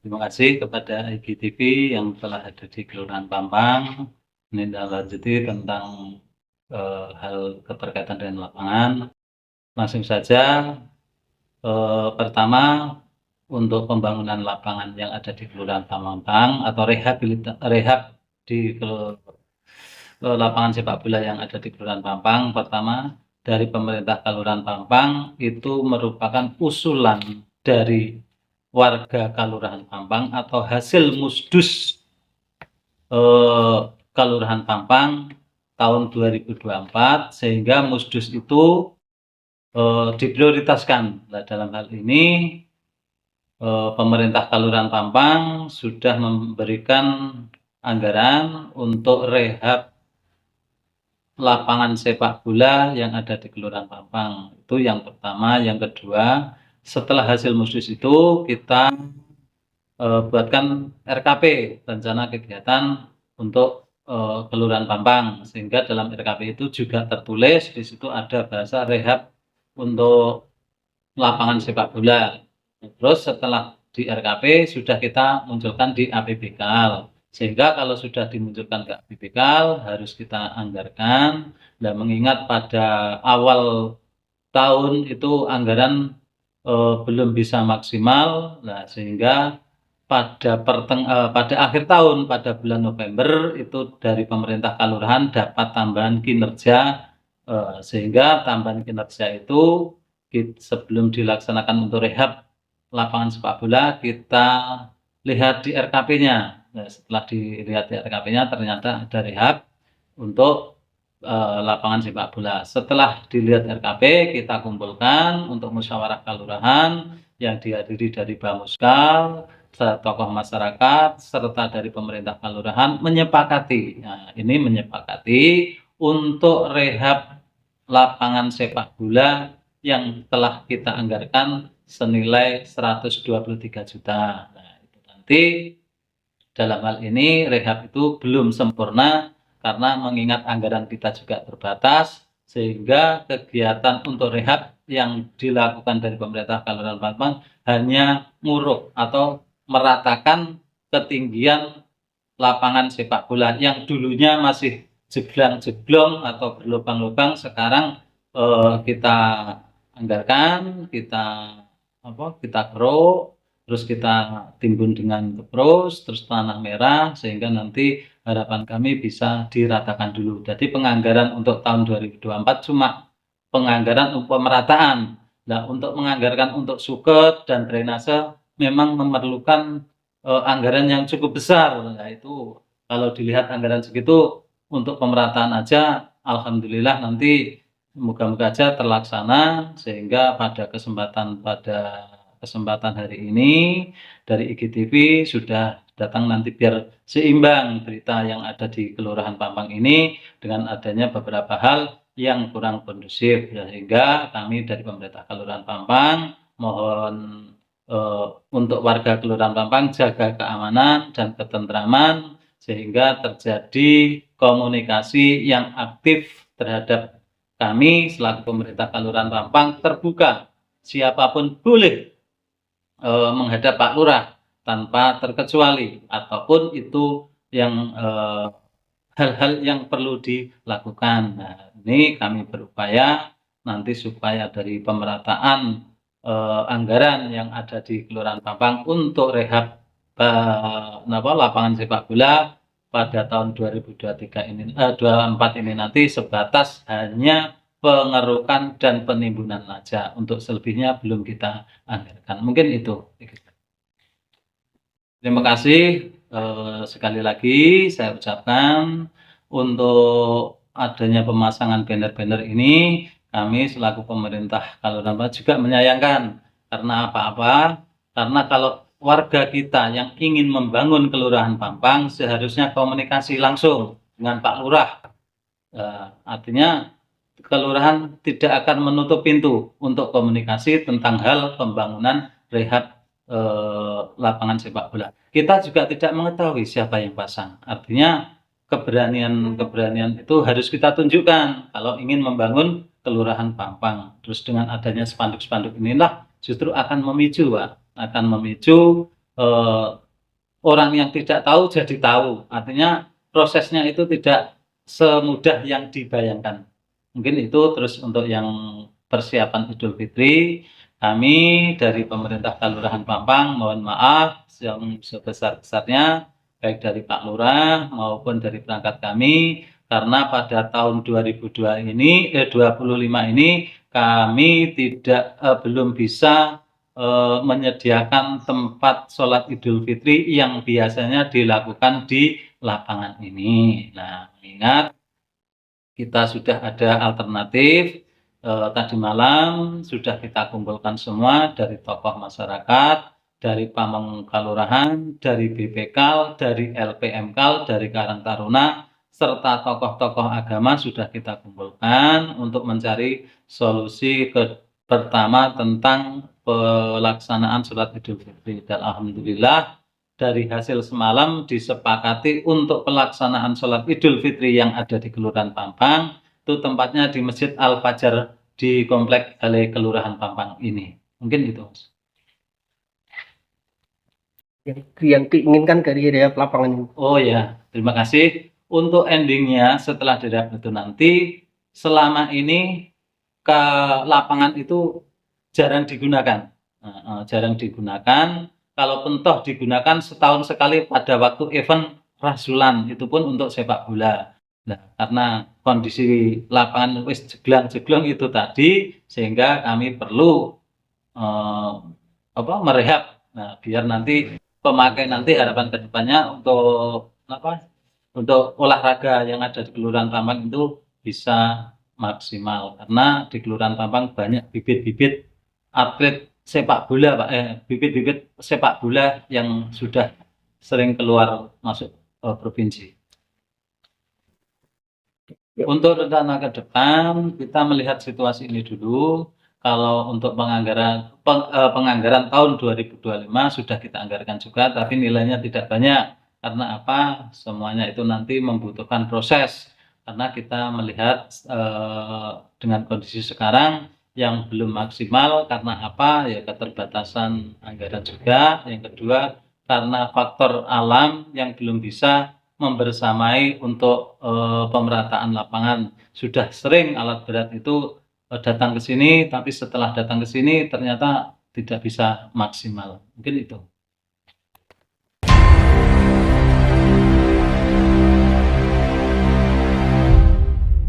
Terima kasih kepada IGTV yang telah hadir di Kelurahan Pampang, menindaklanjuti tentang hal keterkaitan dengan lapangan. Langsung saja, pertama untuk pembangunan lapangan yang ada di Kelurahan Pampang atau rehab di lapangan sepak bola yang ada di Kelurahan Pampang, pertama dari pemerintah Kelurahan Pampang itu merupakan usulan dari warga Kelurahan Pampang atau hasil musdus Kelurahan Pampang tahun 2024, sehingga musdus itu diprioritaskan. Nah, dalam hal ini pemerintah Kelurahan Pampang sudah memberikan anggaran untuk rehab lapangan sepak bola yang ada di Kelurahan Pampang. Itu yang pertama. Yang kedua, setelah hasil musdus itu kita buatkan RKP, rencana kegiatan untuk Kelurahan Pampang, sehingga dalam RKP itu juga tertulis di situ ada bahasa rehab untuk lapangan sepak bola. Terus setelah di RKP sudah kita munculkan di APBKAL, sehingga kalau sudah dimunculkan ke APBKAL harus kita anggarkan. Dan mengingat pada awal tahun itu anggaran belum bisa maksimal, nah sehingga pada akhir tahun, pada bulan November itu dari pemerintah kelurahan dapat tambahan kinerja, sehingga tambahan kinerja itu sebelum dilaksanakan untuk rehab lapangan sepak bola kita lihat di RKP-nya. Nah, setelah dilihat di RKP-nya ternyata ada rehab untuk lapangan sepak bola. Setelah dilihat RKP, kita kumpulkan untuk musyawarah kelurahan yang dihadiri dari Bamuskal, tokoh masyarakat, serta dari pemerintah kelurahan menyepakati. Nah, ini menyepakati untuk rehab lapangan sepak bola yang telah kita anggarkan senilai 123 juta. Nah, itu nanti dalam hal ini rehab itu belum sempurna karena mengingat anggaran kita juga terbatas, sehingga kegiatan untuk rehab yang dilakukan dari pemerintah Kelurahan Pampang hanya nguruk atau meratakan ketinggian lapangan sepak bola yang dulunya masih jeblang-jeblong atau berlubang-lubang. Sekarang kita anggarkan, kita keruk, terus kita timbun dengan keprus, terus tanah merah, sehingga nanti harapan kami bisa diratakan dulu. Jadi penganggaran untuk tahun 2024 cuma penganggaran untuk pemerataan. Nah, untuk menganggarkan untuk suket dan drainase memang memerlukan anggaran yang cukup besar. Nah, itu kalau dilihat anggaran segitu untuk pemerataan aja, alhamdulillah nanti moga-moga aja terlaksana, sehingga pada kesempatan hari ini dari IGTV sudah datang nanti biar seimbang berita yang ada di Kelurahan Pampang ini dengan adanya beberapa hal yang kurang kondusif, sehingga kami dari pemerintah Kelurahan Pampang mohon untuk warga Kelurahan Pampang jaga keamanan dan ketentraman, sehingga terjadi komunikasi yang aktif terhadap kami selaku pemerintah Kelurahan Pampang terbuka. Siapapun boleh menghadap Pak Lurah tanpa terkecuali, ataupun itu yang hal-hal yang perlu dilakukan. Nah, ini kami berupaya nanti supaya dari pemerataan anggaran yang ada di Kelurahan Pampang untuk rehab lapangan sepak bola pada tahun 2023 ini 24 ini nanti sebatas hanya pengerukan dan penimbunan saja. Untuk selebihnya belum kita anggarkan. Mungkin itu. Terima kasih sekali lagi saya ucapkan. Untuk adanya pemasangan banner-banner ini, kami selaku pemerintah Kelurahan Pampang juga menyayangkan. Karena apa-apa? Karena kalau warga kita yang ingin membangun Kelurahan Pampang seharusnya komunikasi langsung dengan Pak Lurah. Artinya kelurahan tidak akan menutup pintu untuk komunikasi tentang hal pembangunan rehab lapangan sepak bola. Kita juga tidak mengetahui siapa yang pasang. Artinya keberanian itu harus kita tunjukkan kalau ingin membangun Kelurahan Pampang. Terus dengan adanya spanduk-spanduk inilah justru akan memicu, Pak, akan memicu eee, orang yang tidak tahu jadi tahu. Artinya prosesnya itu tidak semudah yang dibayangkan. Mungkin itu. Terus untuk yang persiapan Idul Fitri, kami dari pemerintah Kalurahan Pampang mohon maaf yang sebesar-besarnya, baik dari Pak Lurah maupun dari perangkat kami, karena pada tahun 2025 ini kami belum bisa menyediakan tempat sholat Idul Fitri yang biasanya dilakukan di lapangan ini. Nah, ingat kita sudah ada alternatif. Tadi malam sudah kita kumpulkan semua dari tokoh masyarakat, dari Pamong Kalurahan, dari BPKAL, dari LPMKAL, dari Karang Taruna, serta tokoh-tokoh agama sudah kita kumpulkan untuk mencari solusi pertama tentang pelaksanaan sholat Idul Fitri. Dan alhamdulillah dari hasil semalam disepakati untuk pelaksanaan sholat Idul Fitri yang ada di Kelurahan Pampang, itu tempatnya di Masjid Al-Fajar di Komplek Balai Kelurahan Pampang ini. Mungkin itu, Mas. Yang diinginkan dari area lapangan ini. Oh ya, terima kasih. Untuk endingnya setelah derap itu nanti, selama ini ke lapangan itu jarang digunakan. Jarang digunakan. Kalaupun toh digunakan setahun sekali pada waktu event rasulan, itu pun untuk sepak bola. Nah, karena kondisi lapangan wis jeglang-jeglong itu tadi, sehingga kami perlu merehab. Nah, biar nanti pemakai nanti harapan kedepannya untuk olahraga yang ada di Kelurahan Pampang itu bisa maksimal, karena di Kelurahan Pampang banyak bibit-bibit atlet sepak bola, Pak. Bibit-bibit sepak bola yang sudah sering keluar masuk provinsi. Untuk rencana ke depan, kita melihat situasi ini dulu. Kalau untuk penganggaran tahun 2025 sudah kita anggarkan juga, tapi nilainya tidak banyak. Karena apa? Semuanya itu nanti membutuhkan proses. Karena kita melihat dengan kondisi sekarang yang belum maksimal, karena apa? Ya keterbatasan anggaran juga. Yang kedua, karena faktor alam yang belum bisa membersamai untuk pemerataan lapangan. Sudah sering alat berat itu datang ke sini, tapi setelah datang ke sini ternyata tidak bisa maksimal. Mungkin itu.